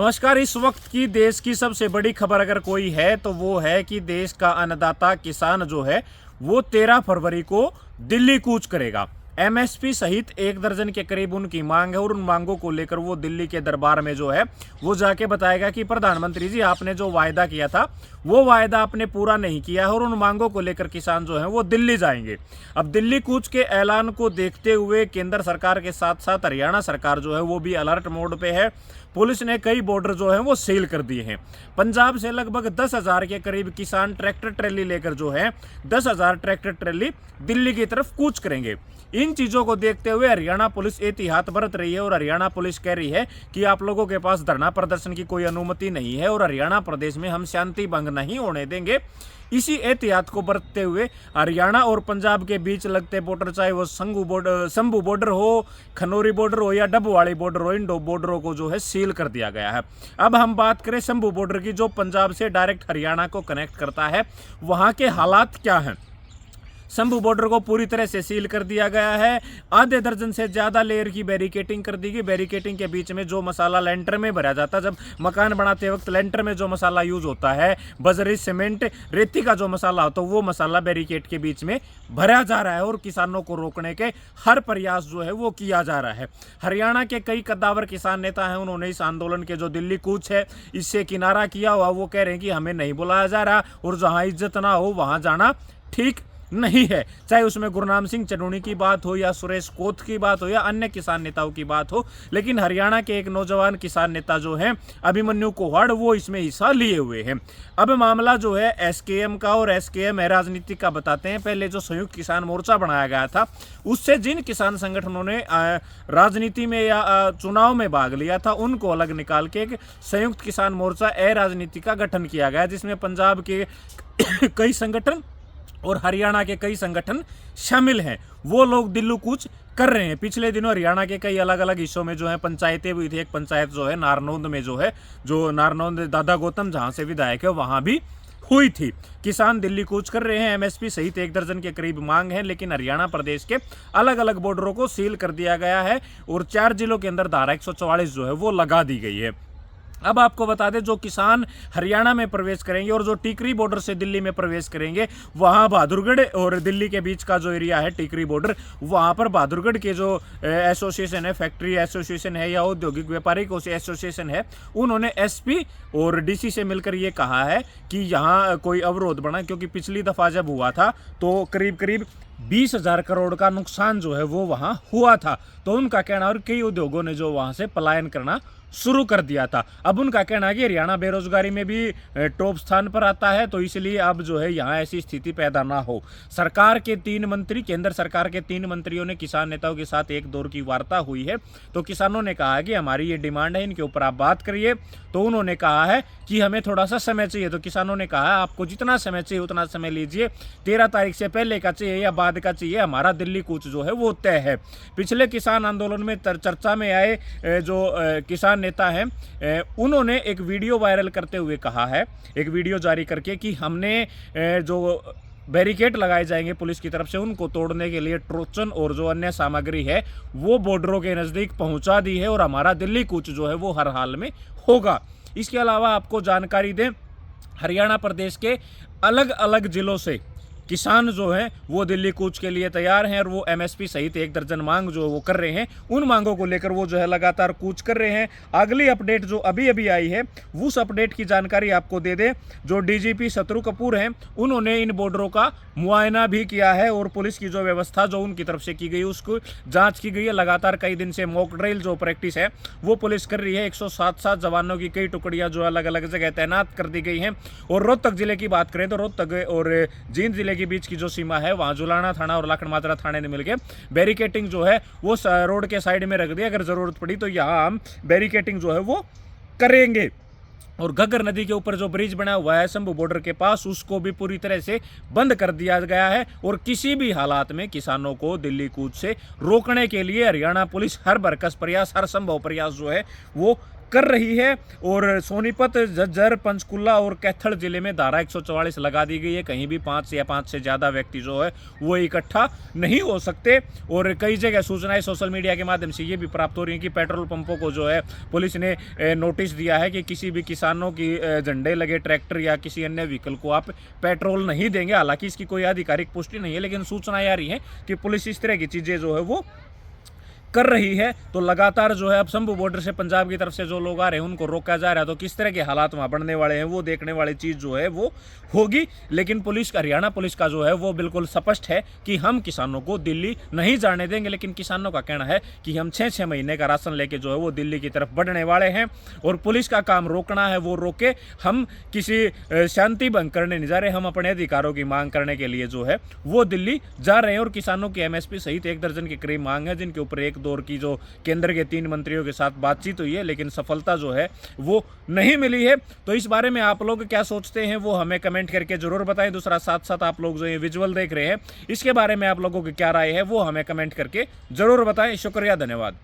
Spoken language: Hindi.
नमस्कार। इस वक्त की देश की सबसे बड़ी खबर अगर कोई है तो वो है कि देश का अन्नदाता किसान जो है वो 13 फरवरी को दिल्ली कूच करेगा। एमएसपी सहित 1 दर्जन के करीब उनकी मांग है और उन मांगों को लेकर वो दिल्ली के दरबार में जो है वो जाके बताएगा कि प्रधानमंत्री जी आपने जो वायदा किया था वो वायदा आपने पूरा नहीं किया है और उन मांगों को लेकर किसान जो है वो दिल्ली जाएंगे। अब दिल्ली कूच के ऐलान को देखते हुए केंद्र सरकार के साथ साथ हरियाणा सरकार जो है वो भी अलर्ट मोड पे है। पुलिस ने कई बॉर्डर जो है वो सील कर दिए हैं। पंजाब से लगभग 10,000 के करीब किसान ट्रैक्टर ट्रैली लेकर जो है 10,000 ट्रैक्टर ट्रैली दिल्ली की तरफ कूच करेंगे। इन चीजों को देखते हुए हरियाणा पुलिस एहतियात बरत रही है और हरियाणा पुलिस कह रही है कि आप लोगों के पास धरना प्रदर्शन की कोई अनुमति नहीं है और हरियाणा प्रदेश में हम शांति भंग नहीं होने देंगे। इसी एहतियात को बरतते हुए हरियाणा और पंजाब के बीच लगते बॉर्डर, चाहे वो शंभू बॉर्डर हो, खनौरी बॉर्डर हो या डबवाड़ी बॉर्डर हो, इन दो बॉर्डरों को जो है सील कर दिया गया है। अब हम बात करें शंभू बॉर्डर की, जो पंजाब से डायरेक्ट हरियाणा को कनेक्ट करता है, वहां के हालात क्या हैं। शंभू बॉर्डर को पूरी तरह से सील कर दिया गया है। आधे दर्जन से ज्यादा लेयर की बैरिकेटिंग कर दी गई। बैरिकेटिंग के बीच में जो मसाला लेंटर में भरा जाता है, जब मकान बनाते वक्त लेंटर में जो मसाला यूज होता है, बजरी, सीमेंट, रेती का जो मसाला होता है, वो मसाला बैरिकेड के बीच में भरा जा रहा है और किसानों को रोकने के हर प्रयास जो है वो किया जा रहा है। हरियाणा के कई कद्दावर किसान नेता हैं, उन्होंने इस आंदोलन के जो दिल्ली कूच है इससे किनारा किया हुआ। वो कह रहे हैं कि हमें नहीं बुलाया जा रहा और जहां इज्जत ना हो वहां जाना ठीक नहीं है। चाहे उसमें गुरनाम सिंह चनूनी की बात हो या सुरेश कोत की बात हो या अन्य किसान नेताओं की बात हो, लेकिन हरियाणा के एक नौजवान किसान नेता जो हैं अभिमन्यु कोहाड़, वो इसमें हिस्सा लिए हुए हैं। अब मामला जो है एसकेएम का, और एसकेएम है राजनीति का, बताते हैं। पहले जो संयुक्त किसान मोर्चा बनाया गया था उससे जिन किसान संगठनों ने राजनीति में या चुनाव में भाग लिया था उनको अलग निकाल के एक संयुक्त किसान मोर्चा राजनीति का गठन किया गया, जिसमें पंजाब के कई संगठन और हरियाणा के कई संगठन शामिल हैं। वो लोग दिल्ली कूच कर रहे हैं। पिछले दिनों हरियाणा के कई अलग अलग हिस्सों में जो है पंचायतें हुई थी। एक पंचायत जो है नारनौंद में जो है, जो नारनौंद दादा गौतम जहां से विधायक है, वहां भी हुई थी। किसान दिल्ली कूच कर रहे हैं। एमएसपी सहित 1 दर्जन के करीब मांग है, लेकिन हरियाणा प्रदेश के अलग अलग बॉर्डरों को सील कर दिया गया है और 4 जिलों के अंदर धारा 144 जो है वो लगा दी गई है। अब आपको बता दें, जो किसान हरियाणा में प्रवेश करेंगे और जो टिकरी बॉर्डर से दिल्ली में प्रवेश करेंगे, वहां बहादुरगढ़ और दिल्ली के बीच का जो एरिया है टिकरी बॉर्डर, वहां पर बहादुरगढ़ के जो एसोसिएशन है, फैक्ट्री एसोसिएशन है या औद्योगिक व्यापारिक एसोसिएशन है, उन्होंने एसपी और डीसी से मिलकर ये कहा है कि यहाँ कोई अवरोध बना, क्योंकि पिछली दफा जब हुआ था तो करीब करीब 20,000 करोड़ का नुकसान जो है वो वहां हुआ था। तो उनका कहना, और कई उद्योगों ने जो वहां से पलायन करना शुरू कर दिया था। अब उनका कहना है कि हरियाणा बेरोजगारी में भी टॉप स्थान पर आता है, तो इसलिए अब जो है यहाँ ऐसी स्थिति पैदा ना हो। सरकार के 3 मंत्री, केंद्र सरकार के 3 मंत्रियों ने किसान नेताओं के साथ एक दौर की वार्ता हुई है। तो किसानों ने कहा कि हमारी ये डिमांड है, इनके ऊपर आप बात करिए। तो उन्होंने कहा है कि हमें थोड़ा सा समय चाहिए। तो किसानों ने कहा आपको जितना समय चाहिए उतना समय लीजिए, 13 तारीख से पहले का चाहिए या बाद का चाहिए, हमारा दिल्ली कूच जो है वो तय है। पिछले किसान आंदोलन में चर्चा में आए जो किसान नेता हैं, उन्होंने एक वीडियो वायरल करते हुए कहा है, एक वीडियो जारी करके, कि हमने जो बैरिकेड लगाए जाएंगे पुलिस की तरफ से, उनको तोड़ने के लिए ट्रोचन और जो अन्य सामग्री है वो बॉर्डरों के नज़दीक पहुंचा दी है और हमारा दिल्ली कूच जो है वो हर हाल में होगा। इसके अलावा आपको जानकारी दें, हरियाणा प्रदेश के अलग अलग जिलों से किसान जो हैं वो दिल्ली कूच के लिए तैयार हैं और वो एमएसपी सहित 1 दर्जन मांग जो वो कर रहे हैं, उन मांगों को लेकर वो जो है लगातार कूच कर रहे हैं। अगली अपडेट जो अभी अभी आई है उस अपडेट की जानकारी आपको दे दें। जो डीजीपी शत्रु कपूर हैं, उन्होंने इन बॉर्डरों का मुआयना भी किया है और पुलिस की जो व्यवस्था जो उनकी तरफ से की गई उसको जाँच की गई है। लगातार कई दिन से मॉक ड्रिल जो प्रैक्टिस है वो पुलिस कर रही है। 107 जवानों की कई टुकड़ियाँ जो अलग अलग जगह तैनात कर दी गई हैं। और रोहतक जिले की बात करें तो रोहतक और जींद जिले के बीच की जो सीमा है वहां जुलाना थाना और लाखन माजरा थाने ने मिलकर बैरिकेटिंग जो है वो रोड के साइड में रख दी। अगर जरूरत पड़ी तो यहां हम बैरिकेटिंग जो है वो करेंगे। और घग्गर नदी के ऊपर जो ब्रिज बना हुआ है शंभू बॉर्डर के पास, उसको भी पूरी तरह से बंद कर दिया गया है और किसी भी हालात में किसानों को दिल्ली कूच से रोकने के लिए हरियाणा पुलिस हर बरकस प्रयास, हर संभव प्रयास जो है वो कर रही है। और सोनीपत, झज्जर, पंचकुला और कैथल जिले में धारा 144 लगा दी गई है। कहीं भी 5 या 5 से ज़्यादा व्यक्ति जो है वो इकट्ठा नहीं हो सकते। और कई जगह सूचनाएं सोशल मीडिया के माध्यम से ये भी प्राप्त हो रही है कि पेट्रोल पंपों को जो है पुलिस ने नोटिस दिया है कि किसी भी किसानों की झंडे लगे ट्रैक्टर या किसी अन्य व्हीकल को आप पेट्रोल नहीं देंगे। हालांकि इसकी कोई आधिकारिक पुष्टि नहीं है, लेकिन सूचनाएं आ रही हैं कि पुलिस इस तरह की चीज़ें जो है वो कर रही है। तो लगातार जो है अब शंभू बॉर्डर से पंजाब की तरफ से जो लोग आ रहे हैं उनको रोका जा रहा है। तो किस तरह के हालात वहाँ बनने वाले हैं वो देखने वाली चीज़ जो है वो होगी। लेकिन पुलिस का, हरियाणा पुलिस का जो है वो बिल्कुल स्पष्ट है कि हम किसानों को दिल्ली नहीं जाने देंगे। लेकिन किसानों का कहना है कि हम 6-6 महीने का राशन लेके जो है वो दिल्ली की तरफ बढ़ने वाले हैं और पुलिस का काम रोकना है वो रोके। हम किसी शांति भंग करने नहीं जा रहे, हम अपने अधिकारों की मांग करने के लिए जो है वो दिल्ली जा रहे हैं। और किसानों की MSP सहित 1 दर्जन के करीब मांग है, जिनके ऊपर एक दौर की जो केंद्र के 3 मंत्रियों के साथ बातचीत हुई है, लेकिन सफलता जो है वो नहीं मिली है। तो इस बारे में आप लोग क्या सोचते हैं वो हमें कमेंट करके जरूर बताएं। दूसरा, साथ साथ आप लोग जो ये विजुअल देख रहे हैं इसके बारे में आप लोगों की क्या राय है वो हमें कमेंट करके जरूर बताएं। शुक्रिया, धन्यवाद।